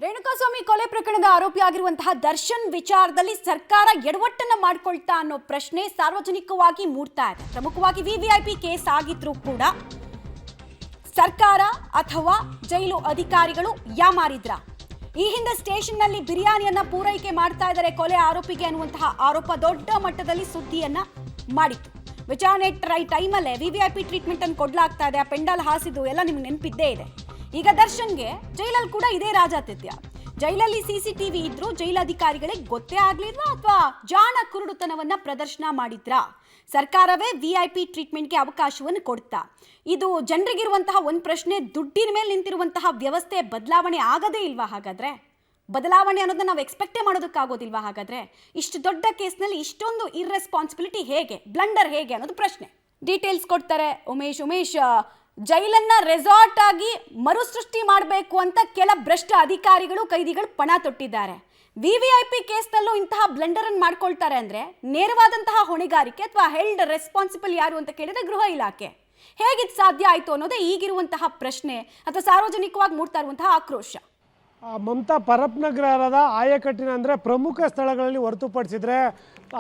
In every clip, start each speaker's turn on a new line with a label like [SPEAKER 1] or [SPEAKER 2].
[SPEAKER 1] ರೇಣುಕಾಸ್ವಾಮಿ ಕೊಲೆ ಪ್ರಕರಣದ ಆರೋಪಿಯಾಗಿರುವಂತಹ ದರ್ಶನ್ ವಿಚಾರದಲ್ಲಿ ಸರ್ಕಾರ ಎಡವಟ್ಟನ್ನ ಮಾಡಿಕೊಳ್ತಾ ಅನ್ನೋ ಪ್ರಶ್ನೆ ಸಾರ್ವಜನಿಕವಾಗಿ ಮೂಡ್ತಾ ಇದೆ. ಪ್ರಮುಖವಾಗಿ ವಿವಿಐಪಿ ಕೇಸ್ ಆಗಿದ್ರೂ ಕೂಡ ಸರ್ಕಾರ ಅಥವಾ ಜೈಲು ಅಧಿಕಾರಿಗಳು ಯಾಮಾರಿದ್ರ? ಈ ಹಿಂದೆ ಸ್ಟೇಷನ್ನಲ್ಲಿ ಬಿರಿಯಾನಿಯನ್ನ ಪೂರೈಕೆ ಮಾಡ್ತಾ ಇದ್ದಾರೆ ಕೊಲೆ ಆರೋಪಿಗೆ ಅನ್ನುವಂತಹ ಆರೋಪ ದೊಡ್ಡ ಮಟ್ಟದಲ್ಲಿ ಸುದ್ದಿಯನ್ನ ಮಾಡಿತ್ತು. ವಿಚಾರಣೆ ಟೈಮಲ್ಲೇ ವಿವಿಐಪಿ ಟ್ರೀಟ್ಮೆಂಟ್ ಅನ್ನು ಕೊಡ್ಲಾಗ್ತಾ ಇದೆ. ಆ ಪೆಂಡಾಲ್ ಹಾಸಿದ್ದು ಎಲ್ಲ ನಿಮ್ಗೆ ನೆನಪಿದ್ದೇ ಇದೆ. ಈಗ ದರ್ಶನ್ಗೆ ಜೈಲಲ್ಲಿ ಕೂಡ ಇದೇ ರಾಜಾತಿಥ್ಯ. ಜೈಲಲ್ಲಿ ಸಿಸಿಟಿವಿ ಇದ್ರು ಜೈಲಧಿಕಾರಿಗಳಿಗೆ ಗೊತ್ತೇ ಆಗ್ಲಿಲ್ವಾ ಅಥವಾ ಜಾಣ ಕುರುಡುತನವನ್ನ ಪ್ರದರ್ಶನ ಮಾಡಿದ್ರಾ? ಸರ್ಕಾರವೇ ವಿಐಪಿ ಟ್ರೀಟ್ಮೆಂಟ್ಗೆ ಅವಕಾಶವನ್ನು ಕೊಡ್ತಾ? ಇದು ಜನರಿಗಿರುವಂತಹ ಒಂದು ಪ್ರಶ್ನೆ, ದುಡ್ಡಿನ ಮೇಲೆ ನಿಂತಿರುವಂತಹ ವ್ಯವಸ್ಥೆ ಬದಲಾವಣೆ ಆಗದೇ ಇಲ್ವಾ? ಹಾಗಾದ್ರೆ ಬದಲಾವಣೆ ಅನ್ನೋದನ್ನ ನಾವು ಎಕ್ಸ್ಪೆಕ್ಟೇ ಮಾಡೋದಕ್ಕಾಗೋದಿಲ್ವಾ? ಹಾಗಾದ್ರೆ ಇಷ್ಟು ದೊಡ್ಡ ಕೇಸ್ನಲ್ಲಿ ಇಷ್ಟೊಂದು ಇರ್ರೆಸ್ಪಾನ್ಸಿಬಿಲಿಟಿ ಹೇಗೆ, ಬ್ಲಂಡರ್ ಹೇಗೆ ಅನ್ನೋದು ಪ್ರಶ್ನೆ. ಡೀಟೇಲ್ಸ್ ಕೊಡ್ತಾರೆ ಉಮೇಶ್. ಜೈಲನ್ನ ರೆಸಾರ್ಟ್ ಆಗಿ ಮರುಸೃಷ್ಟಿ ಮಾಡಬೇಕು ಅಂತ ಕೆಲ ಭ್ರಷ್ಟ ಅಧಿಕಾರಿಗಳು ಕೈದಿಗಳು ಪಣ ತೊಟ್ಟಿದ್ದಾರೆ. ವಿವಿಐಪಿ ಕೇಸ್ನಲ್ಲೂ ಇಂತಹ ಬ್ಲಂಡರ್ ಅನ್ನು ಮಾಡ್ಕೊಳ್ತಾರೆ ಅಂದ್ರೆ ನೇರವಾದಂತಹ ಹೊಣೆಗಾರಿಕೆ ಅಥವಾ ಹೆಲ್ಡ್ ರೆಸ್ಪಾನ್ಸಿಬಲ್ ಯಾರು ಅಂತ ಕೇಳಿದ್ರೆ ಗೃಹ ಇಲಾಖೆ. ಹೇಗಿದ್ ಸಾಧ್ಯ ಆಯ್ತು ಅನ್ನೋದೇ ಈಗಿರುವಂತಹ ಪ್ರಶ್ನೆ ಅಥವಾ ಸಾರ್ವಜನಿಕವಾಗಿ ಮೂಡ್ತಾ ಇರುವಂತಹ ಆಕ್ರೋಶ.
[SPEAKER 2] ಮಮತಾ ಪರಪ್ನಗರದ ಆಯಕಟ್ಟಿನ ಅಂದರೆ ಪ್ರಮುಖ ಸ್ಥಳಗಳಲ್ಲಿ ಹೊರತುಪಡಿಸಿದರೆ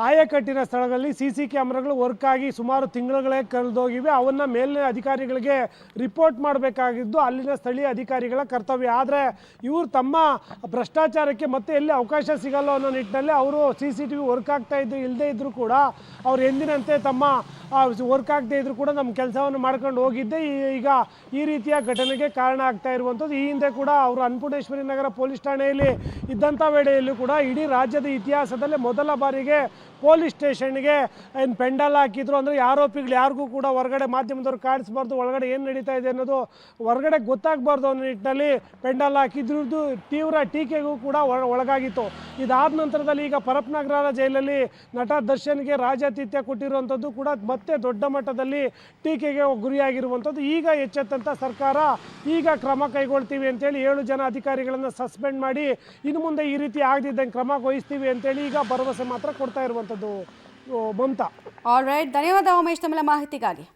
[SPEAKER 2] ಆಯಕಟ್ಟಿನ ಸ್ಥಳಗಳಲ್ಲಿ ಸಿ ಕ್ಯಾಮ್ರಾಗಳು ವರ್ಕ್ ಆಗಿ ಸುಮಾರು ತಿಂಗಳುಗಳೇ ಕಳೆದೋಗಿವೆ. ಅವನ್ನು ಮೇಲಿನ ಅಧಿಕಾರಿಗಳಿಗೆ ರಿಪೋರ್ಟ್ ಮಾಡಬೇಕಾಗಿದ್ದು ಅಲ್ಲಿನ ಸ್ಥಳೀಯ ಅಧಿಕಾರಿಗಳ ಕರ್ತವ್ಯ. ಆದರೆ ಇವರು ತಮ್ಮ ಭ್ರಷ್ಟಾಚಾರಕ್ಕೆ ಮತ್ತೆ ಎಲ್ಲಿ ಅವಕಾಶ ಸಿಗಲ್ಲ ಅನ್ನೋ ನಿಟ್ಟಿನಲ್ಲಿ ಅವರು CCTV ವರ್ಕ್ ಆಗ್ತಾ ಇಲ್ಲದೇ ಇದ್ದರೂ ಕೂಡ ಅವ್ರು ಎಂದಿನಂತೆ ತಮ್ಮ ವರ್ಕ್ ಆಗದೆ ಇದ್ರೂ ಕೂಡ ನಮ್ಮ ಕೆಲಸವನ್ನು ಮಾಡ್ಕೊಂಡು ಹೋಗಿದ್ದೆ ಈಗ ಈ ರೀತಿಯ ಘಟನೆಗೆ ಕಾರಣ ಆಗ್ತಾ ಇರುವಂಥದ್ದು. ಈ ಹಿಂದೆ ಕೂಡ ಅವರು ಅನ್ನಪೂರ್ಣೇಶ್ವರಿ ನಗರ ಪೊಲೀಸ್ ಠಾಣೆಯಲ್ಲಿ ಇದ್ದಂಥ ವೇಳೆಯಲ್ಲೂ ಕೂಡ ಇಡೀ ರಾಜ್ಯದ ಇತಿಹಾಸದಲ್ಲೇ ಮೊದಲ ಬಾರಿಗೆ ಪೊಲೀಸ್ ಸ್ಟೇಷನ್ಗೆ ಏನು ಪೆಂಡಲ್ ಹಾಕಿದ್ರು. ಅಂದರೆ ಆರೋಪಿಗಳು ಯಾರಿಗೂ ಕೂಡ ಹೊರಗಡೆ ಮಾಧ್ಯಮದವ್ರು ಕಾಣಿಸ್ಬಾರ್ದು, ಒಳಗಡೆ ಏನು ನಡೀತಾ ಇದೆ ಅನ್ನೋದು ಹೊರಗಡೆ ಗೊತ್ತಾಗಬಾರ್ದು ಅನ್ನೋ ನಿಟ್ಟಿನಲ್ಲಿ ಪೆಂಡಲ್ ಹಾಕಿದ್ರದ್ದು ತೀವ್ರ ಟೀಕೆಗೂ ಕೂಡ ಒಳಗಾಗಿತ್ತು. ಇದಾದ ನಂತರದಲ್ಲಿ ಈಗ ಪರಪ್ನಗರ ಜೈಲಲ್ಲಿ ನಟ ದರ್ಶನ್ಗೆ ರಾಜಾತಿಥ್ಯ ಕೊಟ್ಟಿರುವಂಥದ್ದು ಕೂಡ ಮತ್ತೆ ದೊಡ್ಡ ಮಟ್ಟದಲ್ಲಿ ಟೀಕೆಗೆ ಗುರಿಯಾಗಿರುವಂಥದ್ದು. ಈಗ ಎಚ್ಚೆತ್ತಂಥ ಸರ್ಕಾರ ಈಗ ಕ್ರಮ ಕೈಗೊಳ್ತೀವಿ ಅಂತೇಳಿ 7 ಜನ ಅಧಿಕಾರಿಗಳನ್ನು ಸಸ್ಪೆಂಡ್ ಮಾಡಿ ಇನ್ನು ಮುಂದೆ ಈ ರೀತಿ ಆಗದಿದ್ದಂಗೆ ಕ್ರಮ ವಹಿಸ್ತೀವಿ ಅಂತೇಳಿ ಈಗ ಭರವಸೆ ಮಾತ್ರ ಕೊಡ್ತಾ ಇರುವಂಥದ್ದು. ಮಮತಾ,
[SPEAKER 1] ಆಲ್ ರೈಟ್, ಧನ್ಯವಾದ ಉಮೇಶ್ ತಮ್ಮ ಮಾಹಿತಿಗಾಗಿ.